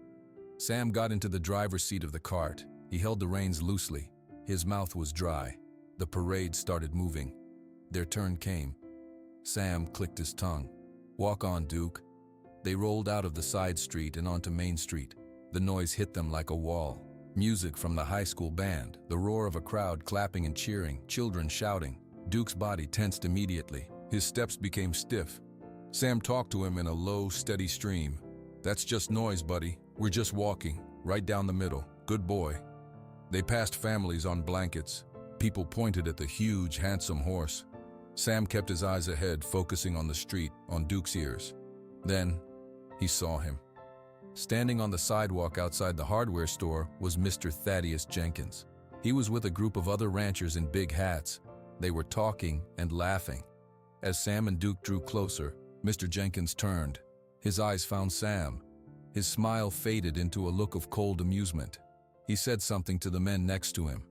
Sam got into the driver's seat of the cart. He held the reins loosely. His mouth was dry. The parade started moving. Their turn came. Sam clicked his tongue. "Walk on, Duke." They rolled out of the side street and onto Main Street. The noise hit them like a wall. Music from the high school band, the roar of a crowd clapping and cheering, children shouting. Duke's body tensed immediately. His steps became stiff. Sam talked to him in a low, steady stream. "That's just noise, buddy. We're just walking, right down the middle. Good boy." They passed families on blankets. People pointed at the huge, handsome horse. Sam kept his eyes ahead, focusing on the street, on Duke's ears. Then, he saw him. Standing on the sidewalk outside the hardware store was Mr. Thaddeus Jenkins. He was with a group of other ranchers in big hats. They were talking and laughing. As Sam and Duke drew closer, Mr. Jenkins turned. His eyes found Sam. His smile faded into a look of cold amusement. He said something to the men next to him.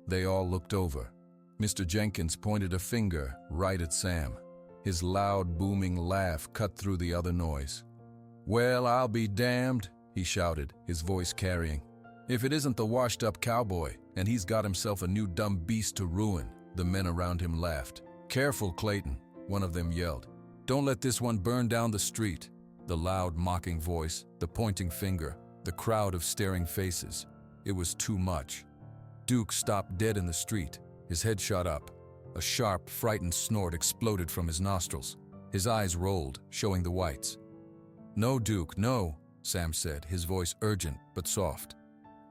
They all looked over. Mr. Jenkins pointed a finger right at Sam. His loud, booming laugh cut through the other noise. "Well, I'll be damned," he shouted, his voice carrying. "If it isn't the washed-up cowboy, and he's got himself a new dumb beast to ruin." The men around him laughed. "Careful, Clayton," one of them yelled. "Don't let this one burn down the street." The loud, mocking voice, the pointing finger, the crowd of staring faces. It was too much. Duke stopped dead in the street. His head shot up. A sharp, frightened snort exploded from his nostrils. His eyes rolled, showing the whites. "No, Duke, no," Sam said, his voice urgent but soft.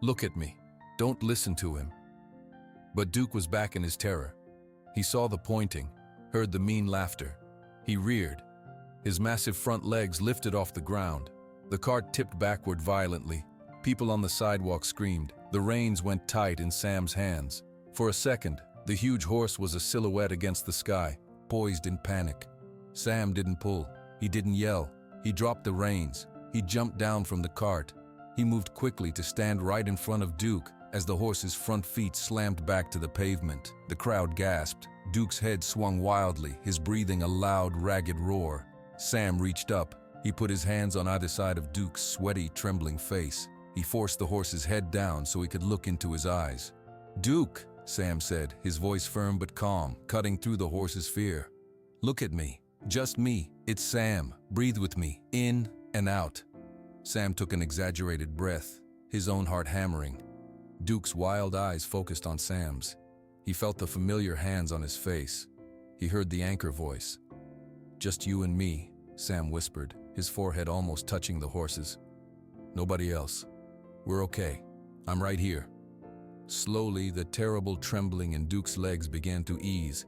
"Look at me. Don't listen to him." But Duke was back in his terror. He saw the pointing, heard the mean laughter. He reared. His massive front legs lifted off the ground. The cart tipped backward violently. People on the sidewalk screamed. The reins went tight in Sam's hands. For a second, the huge horse was a silhouette against the sky, poised in panic. Sam didn't pull. He didn't yell. He dropped the reins. He jumped down from the cart. He moved quickly to stand right in front of Duke as the horse's front feet slammed back to the pavement. The crowd gasped. Duke's head swung wildly, his breathing a loud, ragged roar. Sam reached up. He put his hands on either side of Duke's sweaty, trembling face. He forced the horse's head down so he could look into his eyes. "Duke," Sam said, his voice firm but calm, cutting through the horse's fear. "Look at me. Just me. It's Sam. Breathe with me. In and out." Sam took an exaggerated breath, his own heart hammering. Duke's wild eyes focused on Sam's. He felt the familiar hands on his face. He heard the anchor voice. "Just you and me," Sam whispered, his forehead almost touching the horse's. "Nobody else. We're okay. I'm right here." Slowly, the terrible trembling in Duke's legs began to ease.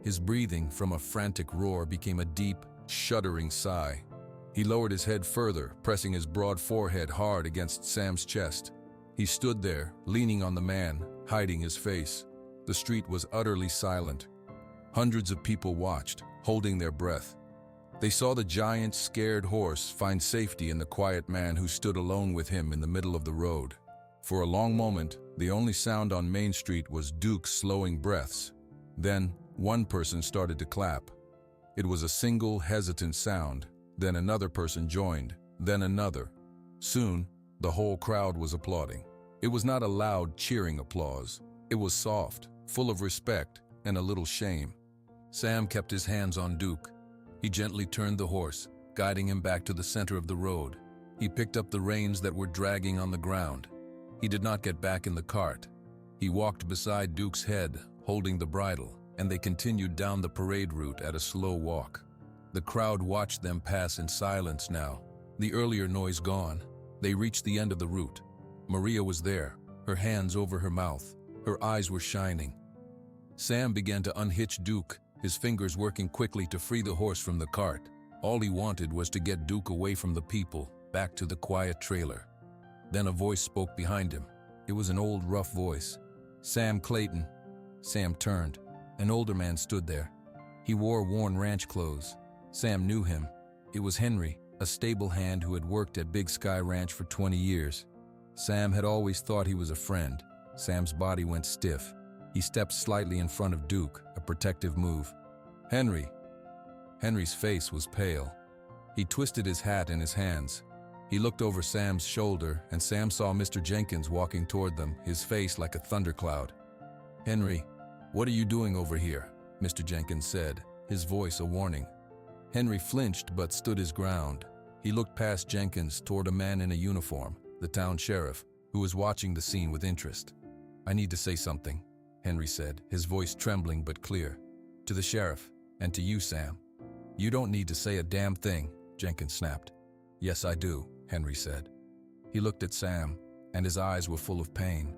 His breathing, from a frantic roar, became a deep, shuddering sigh. He lowered his head further, pressing his broad forehead hard against Sam's chest. He stood there, leaning on the man, hiding his face. The street was utterly silent. Hundreds of people watched, holding their breath. They saw the giant, scared horse find safety in the quiet man who stood alone with him in the middle of the road. For a long moment, the only sound on Main Street was Duke's slowing breaths. Then, one person started to clap. It was a single, hesitant sound. Then another person joined, then another. Soon, the whole crowd was applauding. It was not a loud, cheering applause. It was soft, full of respect and a little shame. Sam kept his hands on Duke. He gently turned the horse, guiding him back to the center of the road. He picked up the reins that were dragging on the ground. He did not get back in the cart. He walked beside Duke's head, holding the bridle, and they continued down the parade route at a slow walk. The crowd watched them pass in silence now, the earlier noise gone. They reached the end of the route. Maria was there, her hands over her mouth. Her eyes were shining. Sam began to unhitch Duke, his fingers working quickly to free the horse from the cart. All he wanted was to get Duke away from the people, back to the quiet trailer. Then a voice spoke behind him. It was an old, rough voice. "Sam Clayton." Sam turned. An older man stood there. He wore worn ranch clothes. Sam knew him. It was Henry, a stable hand who had worked at Big Sky Ranch for 20 years. Sam had always thought he was a friend. Sam's body went stiff. He stepped slightly in front of Duke, a protective move. "Henry." Henry's face was pale. He twisted his hat in his hands. He looked over Sam's shoulder, and Sam saw Mr. Jenkins walking toward them, his face like a thundercloud. "Henry, what are you doing over here?" Mr. Jenkins said, his voice a warning. Henry flinched but stood his ground. He looked past Jenkins toward a man in a uniform, the town sheriff, who was watching the scene with interest. "I need to say something," Henry said, his voice trembling but clear. "To the sheriff, and to you, Sam." "You don't need to say a damn thing," Jenkins snapped. "Yes, I do," Henry said. He looked at Sam, and his eyes were full of pain.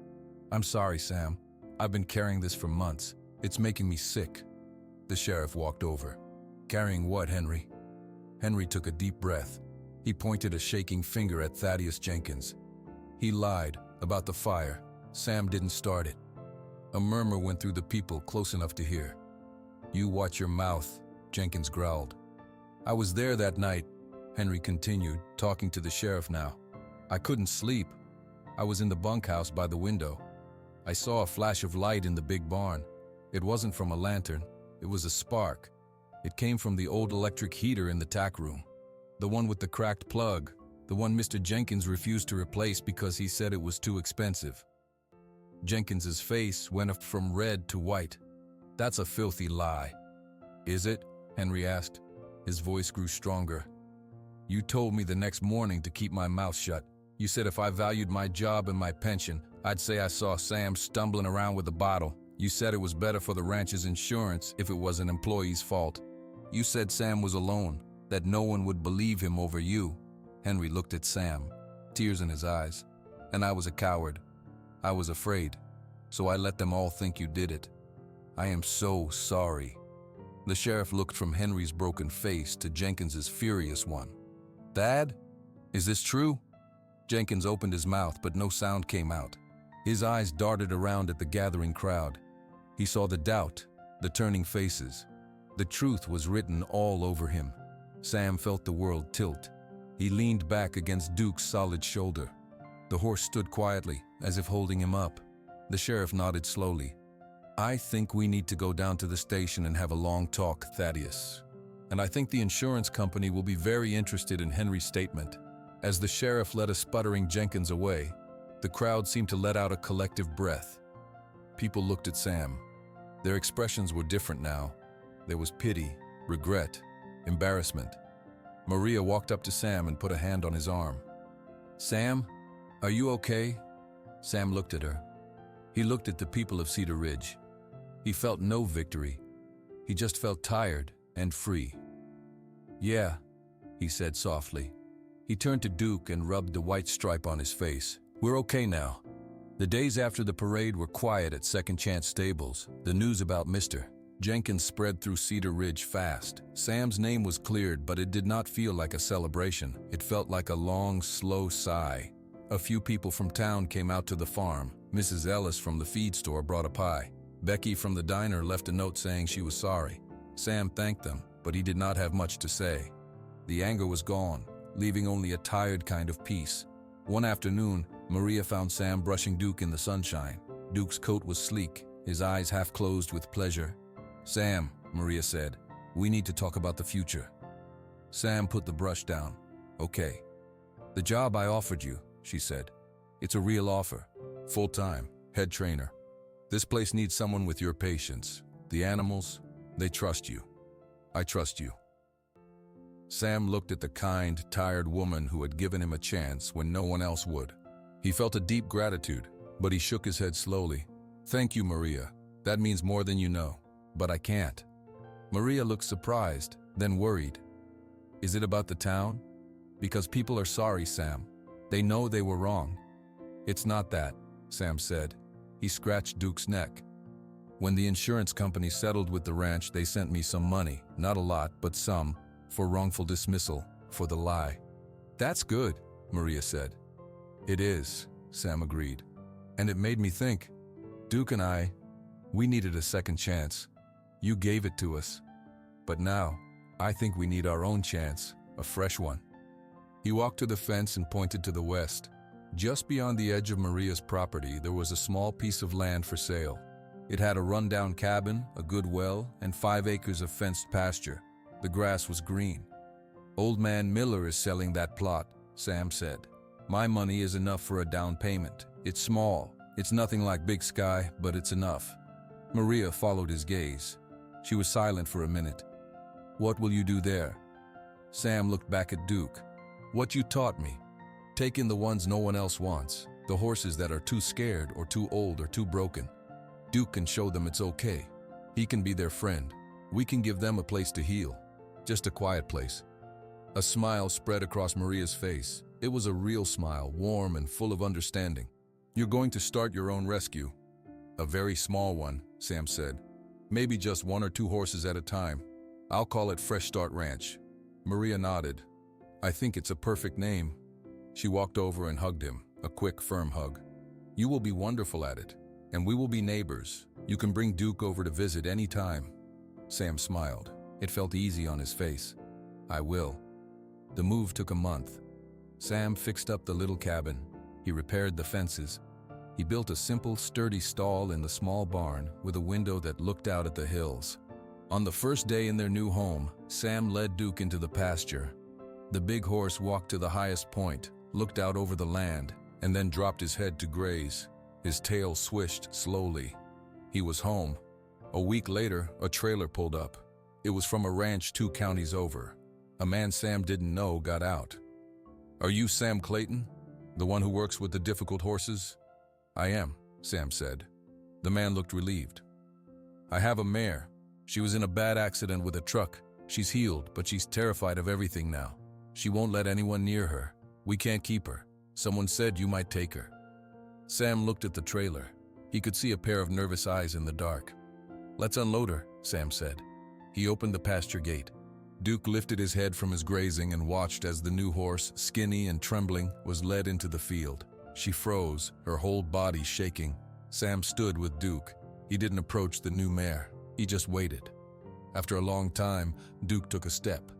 "I'm sorry, Sam. I've been carrying this for months. It's making me sick." The sheriff walked over. "Carrying what, Henry?" Henry took a deep breath. He pointed a shaking finger at Thaddeus Jenkins. "He lied about the fire. Sam didn't start it." A murmur went through the people close enough to hear. "You watch your mouth," Jenkins growled. "I was there that night," Henry continued, talking to the sheriff now. "I couldn't sleep. I was in the bunkhouse by the window. I saw a flash of light in the big barn. It wasn't from a lantern. It was a spark. It came from the old electric heater in the tack room. The one with the cracked plug. The one Mr. Jenkins refused to replace because he said it was too expensive." Jenkins's face went up from red to white. "That's a filthy lie." "Is it?" Henry asked. His voice grew stronger. "You told me the next morning to keep my mouth shut. You said if I valued my job and my pension, I'd say I saw Sam stumbling around with a bottle. You said it was better for the ranch's insurance if it was an employee's fault. You said Sam was alone, that no one would believe him over you." Henry looked at Sam, tears in his eyes. "And I was a coward. I was afraid. So I let them all think you did it. I am so sorry." The sheriff looked from Henry's broken face to Jenkins's furious one. "Thad, is this true?" Jenkins opened his mouth, but no sound came out. His eyes darted around at the gathering crowd. He saw the doubt, the turning faces. The truth was written all over him. Sam felt the world tilt. He leaned back against Duke's solid shoulder. The horse stood quietly, as if holding him up. The sheriff nodded slowly. "I think we need to go down to the station and have a long talk, Thaddeus. And I think the insurance company will be very interested in Henry's statement." As the sheriff led a sputtering Jenkins away, the crowd seemed to let out a collective breath. People looked at Sam. Their expressions were different now. There was pity, regret, embarrassment. Maria walked up to Sam and put a hand on his arm. "Sam, are you okay?" Sam looked at her. He looked at the people of Cedar Ridge. He felt no victory. He just felt tired and free. "Yeah," he said softly. He turned to Duke and rubbed the white stripe on his face. "We're okay now." The days after the parade were quiet at Second Chance Stables. The news about Mr. Jenkins spread through Cedar Ridge fast. Sam's name was cleared, but it did not feel like a celebration. It felt like a long, slow sigh. A few people from town came out to the farm. Mrs. Ellis from the feed store brought a pie. Becky from the diner left a note saying she was sorry. Sam thanked them, but he did not have much to say. The anger was gone, leaving only a tired kind of peace. One afternoon, Maria found Sam brushing Duke in the sunshine. Duke's coat was sleek, his eyes half closed with pleasure. "Sam," Maria said, "we need to talk about the future." Sam put the brush down. "Okay. The job I offered you," she said. "It's a real offer. Full-time, head trainer. This place needs someone with your patience. The animals, they trust you. I trust you." Sam looked at the kind, tired woman who had given him a chance when no one else would. He felt a deep gratitude, but he shook his head slowly. "Thank you, Maria. That means more than you know. But I can't." Maria looked surprised, then worried. "Is it about the town? Because people are sorry, Sam. They know they were wrong." "It's not that," Sam said. He scratched Duke's neck. "When the insurance company settled with the ranch, they sent me some money, not a lot, but some, for wrongful dismissal, for the lie." "That's good," Maria said. "It is," Sam agreed. "And it made me think. Duke and we needed a second chance. You gave it to us. But now, I think we need our own chance, a fresh one." He walked to the fence and pointed to the west. Just beyond the edge of Maria's property, there was a small piece of land for sale. It had a rundown cabin, a good well, and 5 acres of fenced pasture. The grass was green. "Old man Miller is selling that plot," Sam said. "My money is enough for a down payment. It's small. It's nothing like Big Sky, but it's enough." Maria followed his gaze. She was silent for a minute. "What will you do there?" Sam looked back at Duke. "What you taught me. Take in the ones no one else wants, the horses that are too scared or too old or too broken. Duke can show them it's okay. He can be their friend. We can give them a place to heal. Just a quiet place." A smile spread across Maria's face. It was a real smile, warm and full of understanding. "You're going to start your own rescue." "A very small one," Sam said. "Maybe just 1 or 2 horses at a time. I'll call it Fresh Start Ranch." Maria nodded. "I think it's a perfect name." She walked over and hugged him, a quick, firm hug. "You will be wonderful at it, and we will be neighbors. You can bring Duke over to visit any time." Sam smiled. It felt easy on his face. "I will." The move took a month. Sam fixed up the little cabin. He repaired the fences. He built a simple, sturdy stall in the small barn with a window that looked out at the hills. On the first day in their new home, Sam led Duke into the pasture. The big horse walked to the highest point, looked out over the land, and then dropped his head to graze. His tail swished slowly. He was home. A week later, a trailer pulled up. It was from a ranch 2 counties over. A man Sam didn't know got out. "Are you Sam Clayton? The one who works with the difficult horses?" "I am," Sam said. The man looked relieved. "I have a mare. She was in a bad accident with a truck. She's healed, but she's terrified of everything now. She won't let anyone near her. We can't keep her. Someone said you might take her." Sam looked at the trailer. He could see a pair of nervous eyes in the dark. "Let's unload her," Sam said. He opened the pasture gate. Duke lifted his head from his grazing and watched as the new horse, skinny and trembling, was led into the field. She froze, her whole body shaking. Sam stood with Duke. He didn't approach the new mare. He just waited. After a long time, Duke took a step,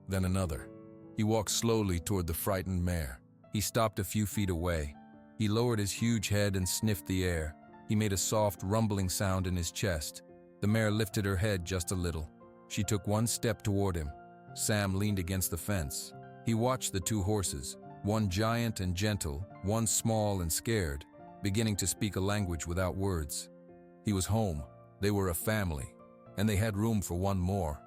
then another. He walked slowly toward the frightened mare. He stopped a few feet away. He lowered his huge head and sniffed the air. He made a soft, rumbling sound in his chest. The mare lifted her head just a little. She took 1 step toward him. Sam leaned against the fence. He watched the 2 horses, one giant and gentle, one small and scared, beginning to speak a language without words. He was home. They were a family, and they had room for one more.